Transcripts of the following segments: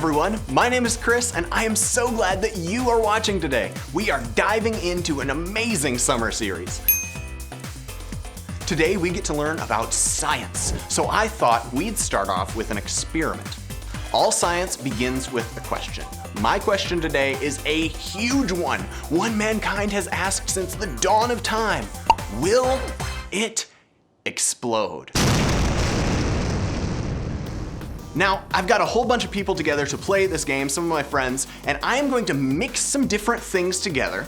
everyone, my name is Chris and I am so glad that you are watching today. We are diving into an amazing summer series. Today we get to learn about science, so I thought we'd start off with an experiment. All science begins with a question. My question today is a huge one mankind has asked since the dawn of time. Will it explode? Now, I've got a whole bunch of people together to play this game, some of my friends, and I am going to mix some different things together,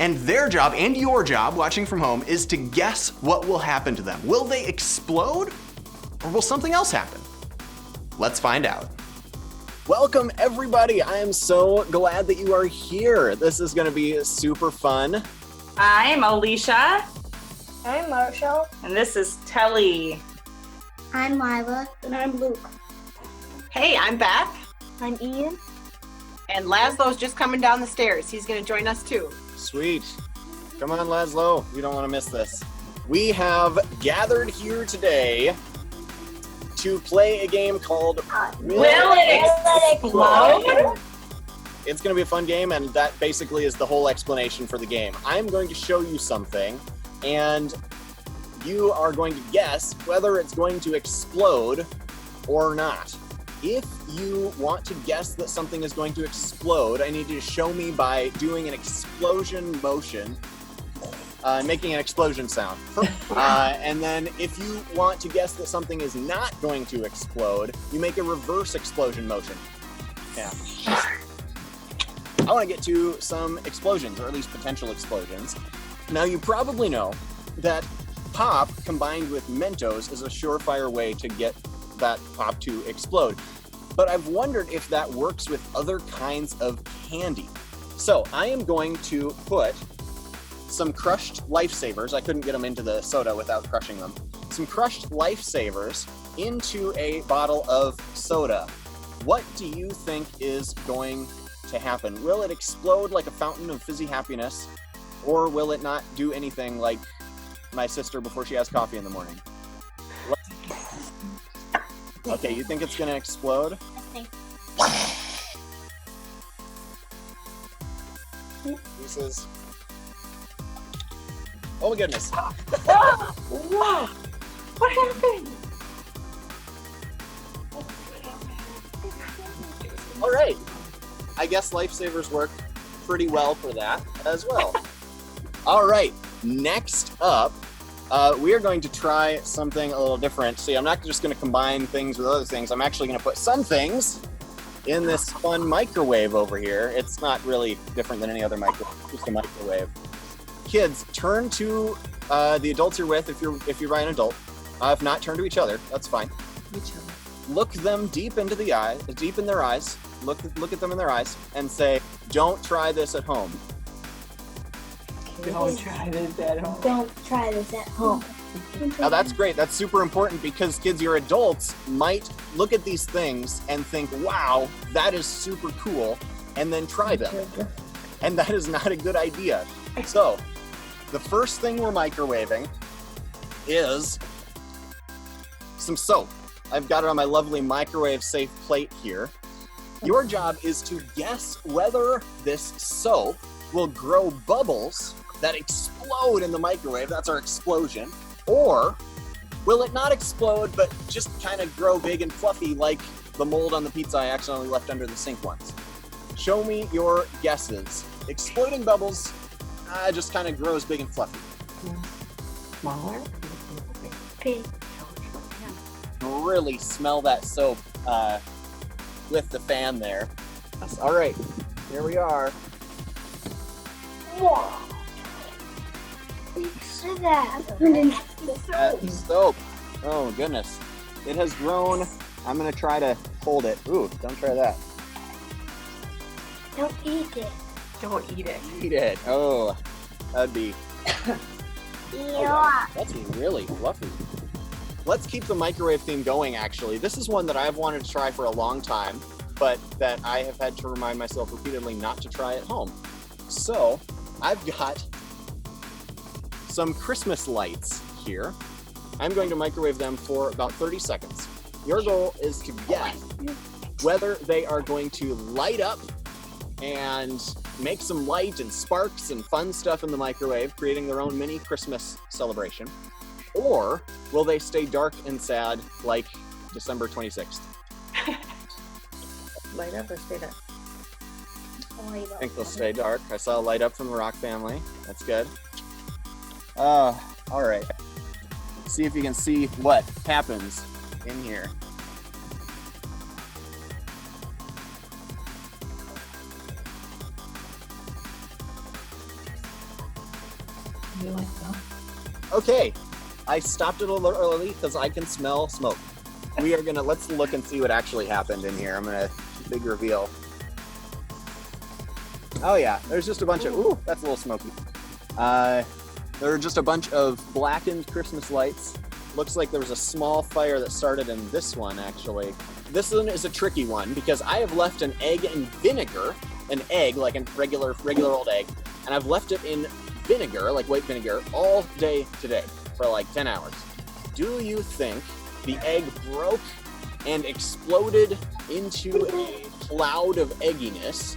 and their job and your job, watching from home, is to guess what will happen to them. Will they explode, or will something else happen? Let's find out. Welcome, everybody. I am so glad that you are here. This is gonna be super fun. I'm Alicia. I'm Marshall. And this is Telly. I'm Lila. And I'm Luke. Hey, I'm Beth. I'm Ian. And Laszlo's just coming down the stairs. He's going to join us too. Sweet. Come on, Laszlo. You don't want to miss this. We have gathered here today to play a game called Will it explode? It's going to be a fun game, and that basically is the whole explanation for the game. I'm going to show you something, and you are going to guess whether it's going to explode or not. If you want to guess that something is going to explode, I need you to show me by doing an explosion motion, making an explosion sound. And then if you want to guess that something is not going to explode, you make a reverse explosion motion. Yeah. I want to get to some explosions, or at least potential explosions. Now, you probably know that pop combined with Mentos is a surefire way to get that pop to explode. But I've wondered if that works with other kinds of candy. So I am going to put some crushed Lifesavers. I couldn't get them into the soda without crushing them. Some crushed Lifesavers into a bottle of soda. What do you think is going to happen? Will it explode like a fountain of fizzy happiness? Or will it not do anything like my sister before she has coffee in the morning? Okay, you think it's gonna explode? I think. This is... Oh my goodness. Whoa! What happened? All right. I guess Lifesavers work pretty well for that as well. All right, next up, we are going to try something a little different. See, I'm not just going to combine things with other things. I'm actually going to put some things in this fun microwave over here. It's not really different than any other microwave, just a microwave. Kids, turn to the adults you're with if you're by an adult. If not, turn to each other. That's fine. Each other. Look them deep into the eye, deep in their eyes. Look at them in their eyes and say, "Don't try this at home." Don't try this at home. Don't try this at home. Now that's great. That's super important because kids, your adults might look at these things and think, wow, that is super cool, and then try them. And that is not a good idea. So, the first thing we're microwaving is some soap. I've got it on my lovely microwave safe plate here. Your job is to guess whether this soap will grow bubbles that explode in the microwave. That's our explosion. Or will it not explode, but just kind of grow big and fluffy like the mold on the pizza I accidentally left under the sink once? Show me your guesses. Exploding bubbles just kind of grows big and fluffy. Smaller? Pig. Really smell that soap with the fan there. All right, here we are. Whoa. Look at that. That soap. Oh goodness. It has grown. I'm gonna try to hold it. Ooh, don't try that. Don't eat it. Don't eat it. Eat it. Oh, that'd be... Yeah. That's really fluffy. Let's keep the microwave theme going, actually. This is one that I've wanted to try for a long time, but that I have had to remind myself repeatedly not to try at home. So, I've got some Christmas lights here. I'm going to microwave them for about 30 seconds. Your goal is to guess whether they are going to light up and make some light and sparks and fun stuff in the microwave, creating their own mini Christmas celebration, or will they stay dark and sad like December 26th? Light up or stay dark? I think they'll stay dark. I saw a light up from the Rock family. That's good. All right. See if you can see what happens in here. You like that? Okay, I stopped it a little early because I can smell smoke. We are gonna, let's look and see what actually happened in here. I'm gonna, big reveal. Oh yeah, there's just a bunch of, ooh, that's a little smoky. There are just a bunch of blackened Christmas lights. Looks like there was a small fire that started in this one, actually. This one is a tricky one because I have left an egg in vinegar, an egg, like a regular old egg, and I've left it in vinegar, like white vinegar, all day today for like 10 hours. Do you think the egg broke and exploded into a cloud of egginess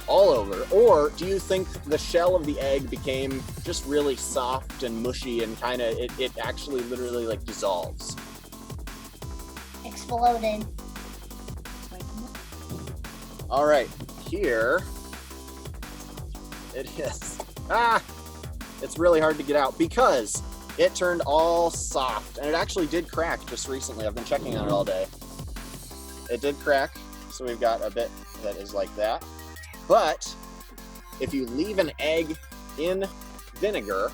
all over, or do you think the shell of the egg became just really soft and mushy and kind of it actually literally like dissolves? Exploded. All right, here it is. It's really hard to get out because it turned all soft, and it actually did crack just recently. I've been checking on it all day. It did crack, so we've got a bit that is like that. But if you leave an egg in vinegar,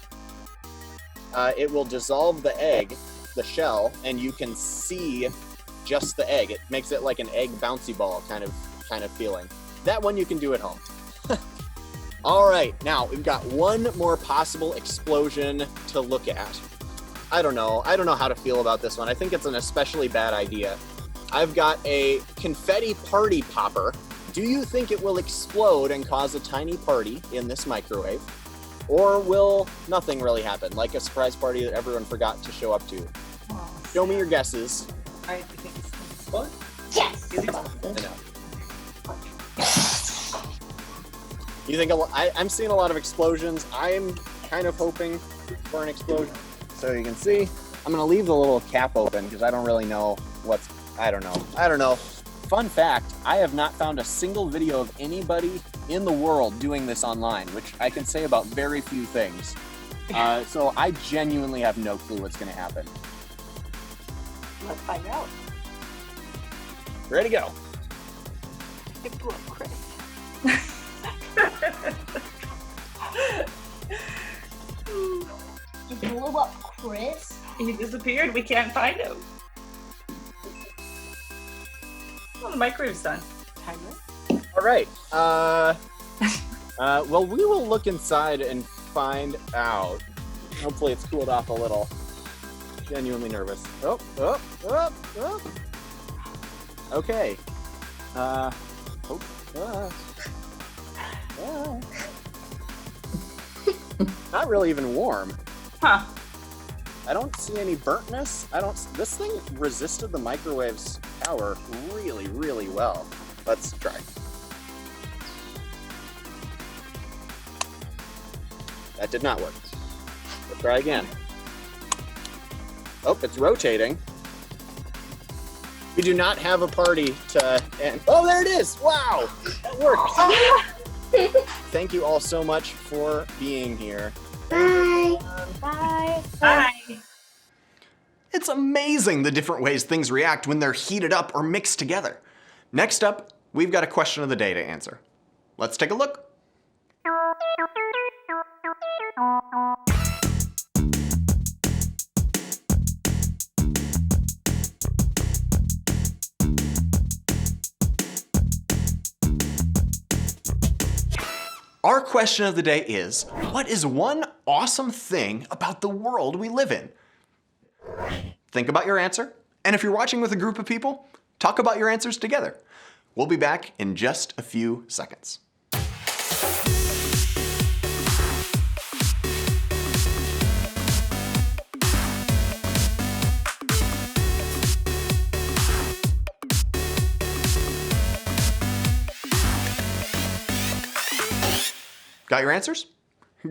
it will dissolve the egg, the shell, and you can see just the egg. It makes it like an egg bouncy ball kind of feeling. That one you can do at home. All right, now we've got one more possible explosion to look at. I don't know how to feel about this one. I think it's an especially bad idea. I've got a confetti party popper. Do you think it will explode and cause a tiny party in this microwave? Or will nothing really happen, like a surprise party that everyone forgot to show up to? Show me your guesses. I think it's explode. Yes! You think so? I know. You think I'm seeing a lot of explosions. I'm kind of hoping for an explosion. So you can see, I'm gonna leave the little cap open because I don't really know I don't know. Fun fact, I have not found a single video of anybody in the world doing this online, which I can say about very few things. So I genuinely have no clue what's gonna happen. Let's find out. Ready to go. It blew up Chris. It blew up Chris. He disappeared. We can't find him. Well, the microwave's done. Timer. All right. Well, we will look inside and find out. Hopefully it's cooled off a little. Genuinely nervous. Oh. Okay. Not really even warm. Huh. I don't see any burntness. This thing resisted the microwave's power really, really well. Let's try. That did not work. Let's try again. Oh, it's rotating. We do not have a party to end. Oh, there it is! Wow! That worked! Thank you all so much for being here. Bye. Bye. Bye. It's amazing the different ways things react when they're heated up or mixed together. Next up, we've got a question of the day to answer. Let's take a look. Our question of the day is, what is one awesome thing about the world we live in? Think about your answer, and if you're watching with a group of people, talk about your answers together. We'll be back in just a few seconds. Got your answers?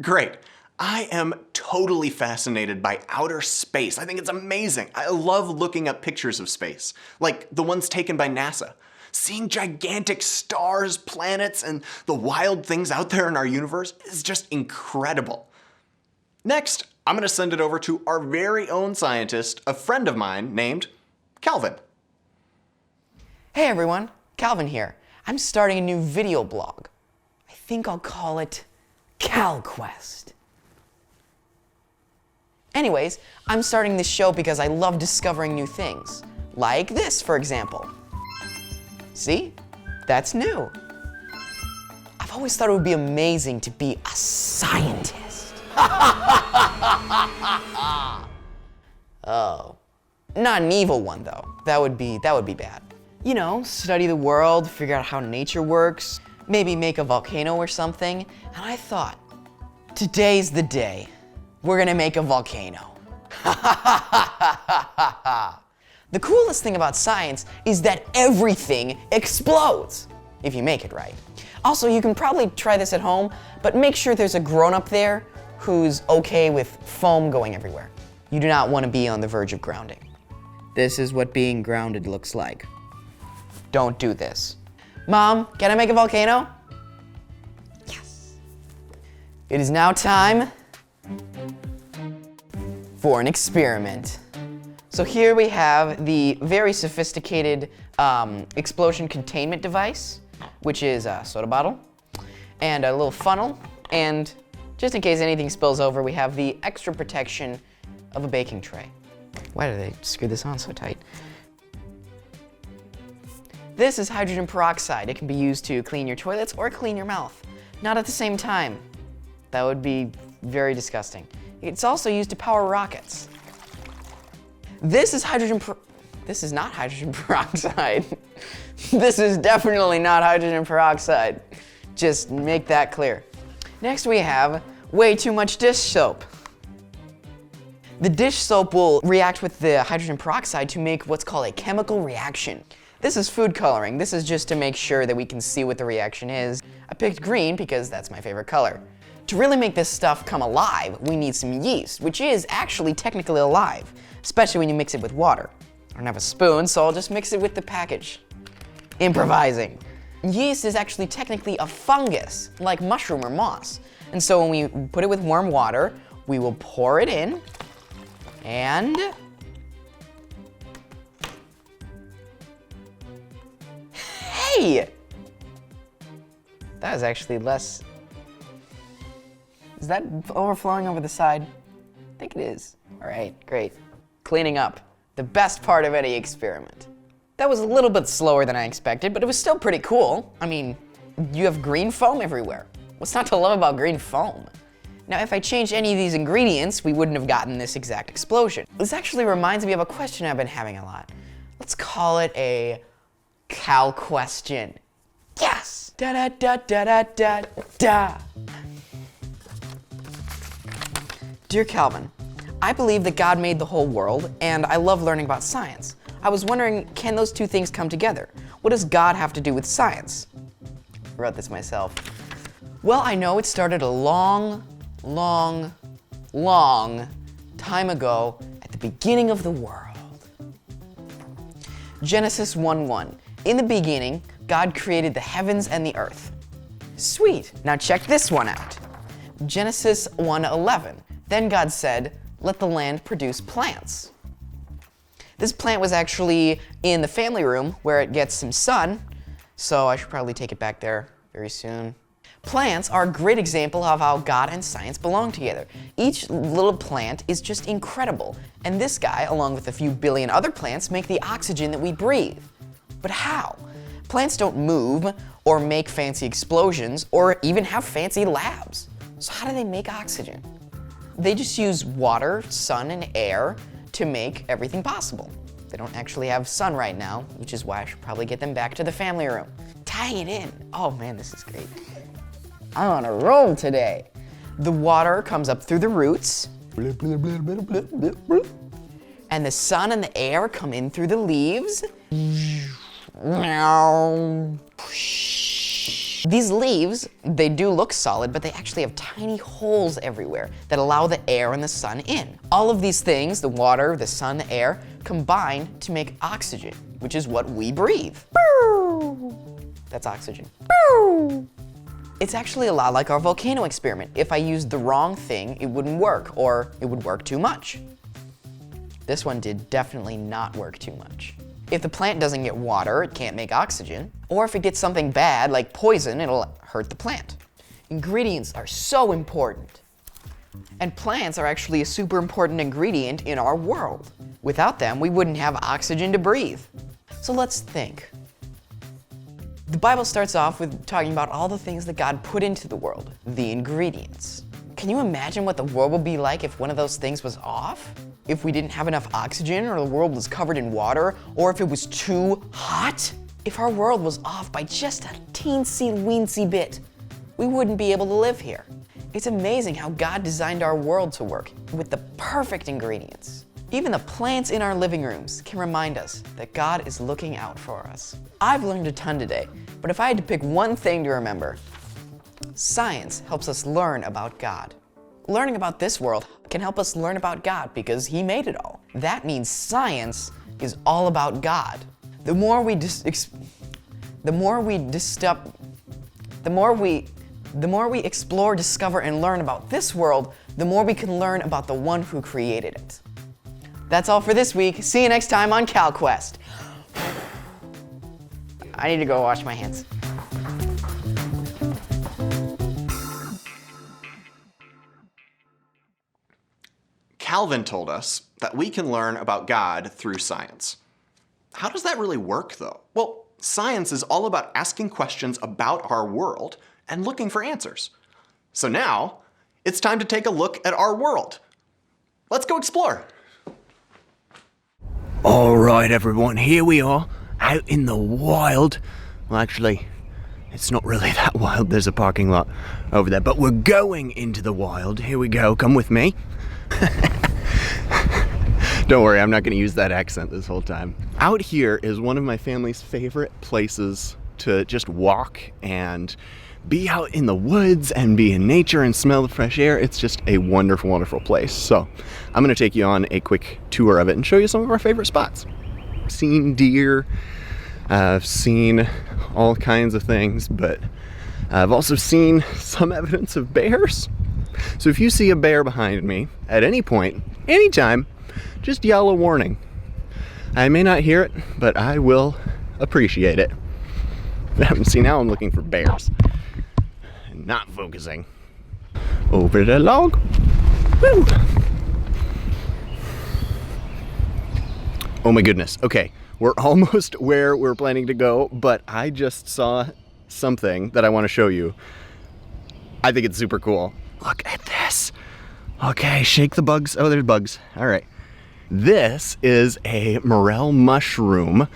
Great. I am totally fascinated by outer space. I think it's amazing. I love looking up pictures of space, like the ones taken by NASA. Seeing gigantic stars, planets, and the wild things out there in our universe is just incredible. Next, I'm going to send it over to our very own scientist, a friend of mine named Calvin. Hey everyone, Calvin here. I'm starting a new video blog. I think I'll call it CalQuest. Anyways, I'm starting this show because I love discovering new things. Like this, for example. See? That's new. I've always thought it would be amazing to be a scientist. Oh. Not an evil one, though. That would be bad. You know, study the world, figure out how nature works, maybe make a volcano or something. And I thought, today's the day. We're gonna make a volcano. The coolest thing about science is that everything explodes, if you make it right. Also, you can probably try this at home, but make sure there's a grown-up there who's okay with foam going everywhere. You do not want to be on the verge of grounding. This is what being grounded looks like. Don't do this. Mom, can I make a volcano? Yes. It is now time for an experiment. So here we have the very sophisticated explosion containment device, which is a soda bottle, and a little funnel, and just in case anything spills over, we have the extra protection of a baking tray. Why did they screw this on so tight? This is hydrogen peroxide. It can be used to clean your toilets or clean your mouth. Not at the same time. That would be very disgusting. It's also used to power rockets. This is This is not hydrogen peroxide. This is definitely not hydrogen peroxide. Just make that clear. Next we have way too much dish soap. The dish soap will react with the hydrogen peroxide to make what's called a chemical reaction. This is food coloring. This is just to make sure that we can see what the reaction is. I picked green because that's my favorite color. To really make this stuff come alive, we need some yeast, which is actually technically alive, especially when you mix it with water. I don't have a spoon, so I'll just mix it with the package. Improvising. Yeast is actually technically a fungus, like mushroom or moss. And so when we put it with warm water, we will pour it in, and hey! That was actually less. Is that overflowing over the side? I think it is. All right, great. Cleaning up. The best part of any experiment. That was a little bit slower than I expected, but it was still pretty cool. I mean, you have green foam everywhere. What's not to love about green foam? Now, if I changed any of these ingredients, we wouldn't have gotten this exact explosion. This actually reminds me of a question I've been having a lot. Let's call it a Cal question. Yes! Da da da da da da da. Dear Calvin, I believe that God made the whole world, and I love learning about science. I was wondering, can those two things come together? What does God have to do with science? I wrote this myself. Well, I know it started a long time ago at the beginning of the world. Genesis 1:1. In the beginning, God created the heavens and the earth. Sweet. Now check this one out. Genesis 1:11. Then God said, let the land produce plants. This plant was actually in the family room where it gets some sun, so I should probably take it back there very soon. Plants are a great example of how God and science belong together. Each little plant is just incredible, and this guy, along with a few billion other plants, make the oxygen that we breathe. But how? Plants don't move or make fancy explosions or even have fancy labs. So how do they make oxygen? They just use water, sun, and air to make everything possible. They don't actually have sun right now, which is why I should probably get them back to the family room. Tying it in. Oh man, this is great. I'm on a roll today. The water comes up through the roots. And the sun and the air come in through the leaves. These leaves, they do look solid, but they actually have tiny holes everywhere that allow the air and the sun in. All of these things, the water, the sun, the air, combine to make oxygen, which is what we breathe. That's oxygen. It's actually a lot like our volcano experiment. If I used the wrong thing, it wouldn't work, or it would work too much. This one did definitely not work too much. If the plant doesn't get water, it can't make oxygen. Or if it gets something bad, like poison, it'll hurt the plant. Ingredients are so important. And plants are actually a super important ingredient in our world. Without them, we wouldn't have oxygen to breathe. So let's think. The Bible starts off with talking about all the things that God put into the world, the ingredients. Can you imagine what the world would be like if one of those things was off? If we didn't have enough oxygen, or the world was covered in water, or if it was too hot? If our world was off by just a teensy-weensy bit, we wouldn't be able to live here. It's amazing how God designed our world to work with the perfect ingredients. Even the plants in our living rooms can remind us that God is looking out for us. I've learned a ton today, but if I had to pick one thing to remember, science helps us learn about God. Learning about this world can help us learn about God because He made it all. That means science is all about God. The more we explore, discover, and learn about this world, the more we can learn about the one who created it. That's all for this week. See you next time on CalQuest. I need to go wash my hands. Calvin told us that we can learn about God through science. How does that really work, though? Well, science is all about asking questions about our world and looking for answers. So now, it's time to take a look at our world. Let's go explore. All right, everyone, here we are, out in the wild. Well, actually, it's not really that wild. There's a parking lot over there, but we're going into the wild. Here we go. Come with me. Don't worry, I'm not going to use that accent this whole time. Out here is one of my family's favorite places to just walk and be out in the woods and be in nature and smell the fresh air. It's just a wonderful, wonderful place. So I'm going to take you on a quick tour of it and show you some of our favorite spots. I've seen deer, I've seen all kinds of things, but I've also seen some evidence of bears. So if you see a bear behind me at any point, anytime, just yell a warning. I may not hear it, but I will appreciate it. See, now I'm looking for bears. And not focusing. Over the log. Woo! Oh my goodness. Okay, we're almost where we're planning to go, but I just saw something that I want to show you. I think it's super cool. Look at this. Okay, shake the bugs. Oh, there's bugs. All right. This is a morel mushroom.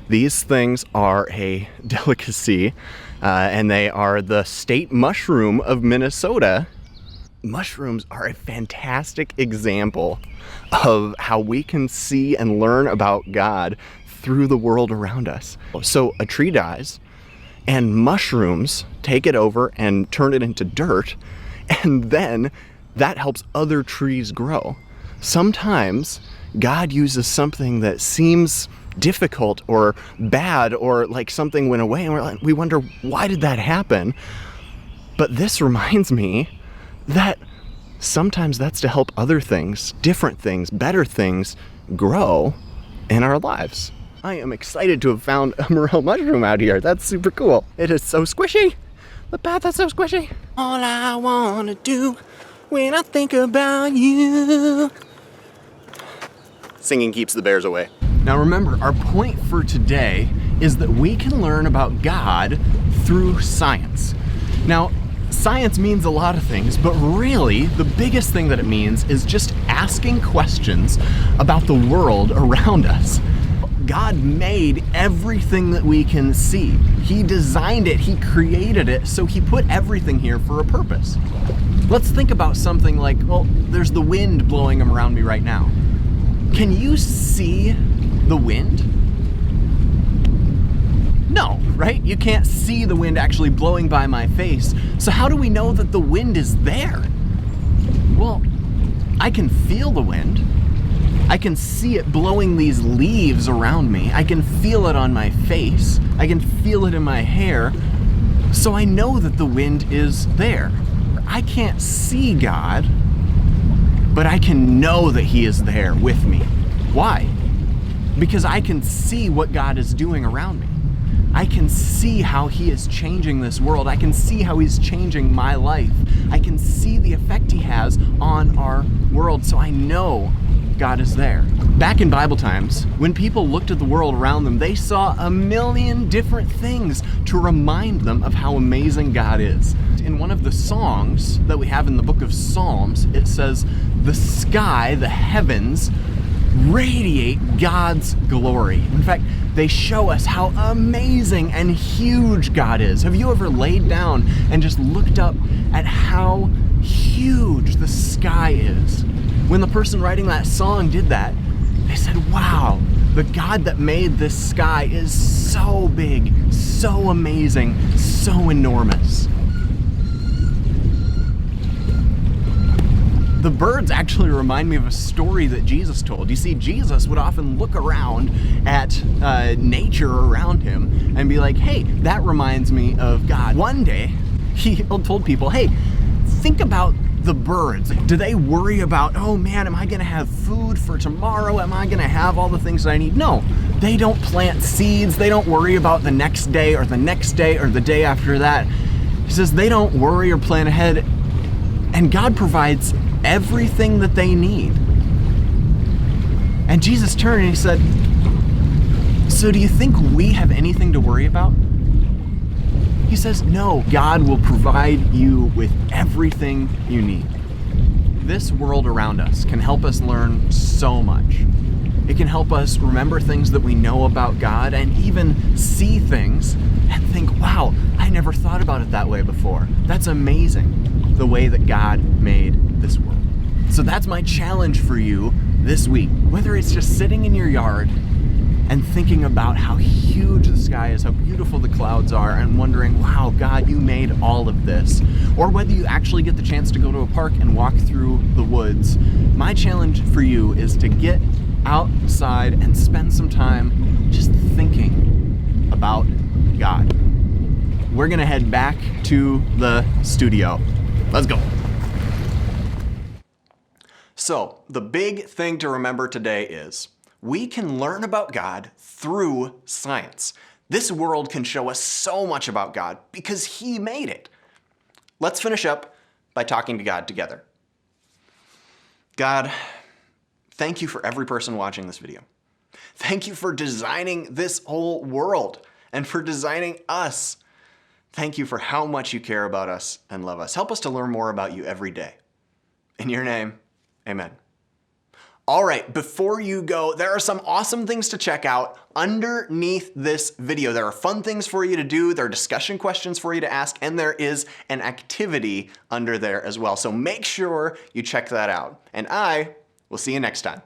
These things are a delicacy, and they are the state mushroom of Minnesota. Mushrooms are a fantastic example of how we can see and learn about God through the world around us. So a tree dies, and mushrooms take it over and turn it into dirt, and then that helps other trees grow. Sometimes God uses something that seems difficult or bad or like something went away and we wonder, why did that happen? But this reminds me that sometimes that's to help other things, different things, better things grow in our lives. I am excited to have found a morel mushroom out here. That's super cool. It is so squishy. The path is so squishy. All I want to do when I think about you. Singing keeps the bears away. Now remember, our point for today is that we can learn about God through science. Now, science means a lot of things, but really the biggest thing that it means is just asking questions about the world around us. God made everything that we can see. He designed it, He created it, so He put everything here for a purpose. Let's think about something like, well, there's the wind blowing around me right now. Can you see the wind? No, right? You can't see the wind actually blowing by my face. So how do we know that the wind is there? Well, I can feel the wind. I can see it blowing these leaves around me. I can feel it on my face. I can feel it in my hair. So I know that the wind is there. I can't see God, but I can know that He is there with me. Why? Because I can see what God is doing around me. I can see how He is changing this world. I can see how He's changing my life. I can see the effect He has on our world, so I know God is there. Back in Bible times, when people looked at the world around them, they saw a million different things to remind them of how amazing God is. In one of the songs that we have in the book of Psalms, it says, "The sky, the heavens, radiate God's glory." In fact, they show us how amazing and huge God is. Have you ever laid down and just looked up at how huge the sky is? When the person writing that song did that, they said, wow, the God that made this sky is so big, so amazing, so enormous. The birds actually remind me of a story that Jesus told. You see, Jesus would often look around at nature around Him and be like, hey, that reminds me of God. One day, He told people, hey, think about the birds. Do they worry about, oh man, am I gonna have food for tomorrow? Am I gonna have all the things that I need? No, they don't plant seeds. They don't worry about the next day or the next day or the day after that. He says they don't worry or plan ahead, and God provides everything that they need. And Jesus turned and He said, so do you think we have anything to worry about? He says, no, God will provide you with everything you need. This world around us can help us learn so much. It can help us remember things that we know about God and even see things and think, wow, I never thought about it that way before. That's amazing, the way that God made this world. So that's my challenge for you this week. Whether it's just sitting in your yard and thinking about how huge the sky is, how beautiful the clouds are, and wondering, wow, God, you made all of this. Or whether you actually get the chance to go to a park and walk through the woods, my challenge for you is to get outside and spend some time just thinking about God. We're gonna head back to the studio. Let's go. So, the big thing to remember today is we can learn about God through science. This world can show us so much about God because He made it. Let's finish up by talking to God together. God, thank you for every person watching this video. Thank you for designing this whole world and for designing us. Thank you for how much you care about us and love us. Help us to learn more about you every day. In your name, amen. All right, before you go, there are some awesome things to check out underneath this video. There are fun things for you to do, there are discussion questions for you to ask, and there is an activity under there as well. So make sure you check that out. And I will see you next time.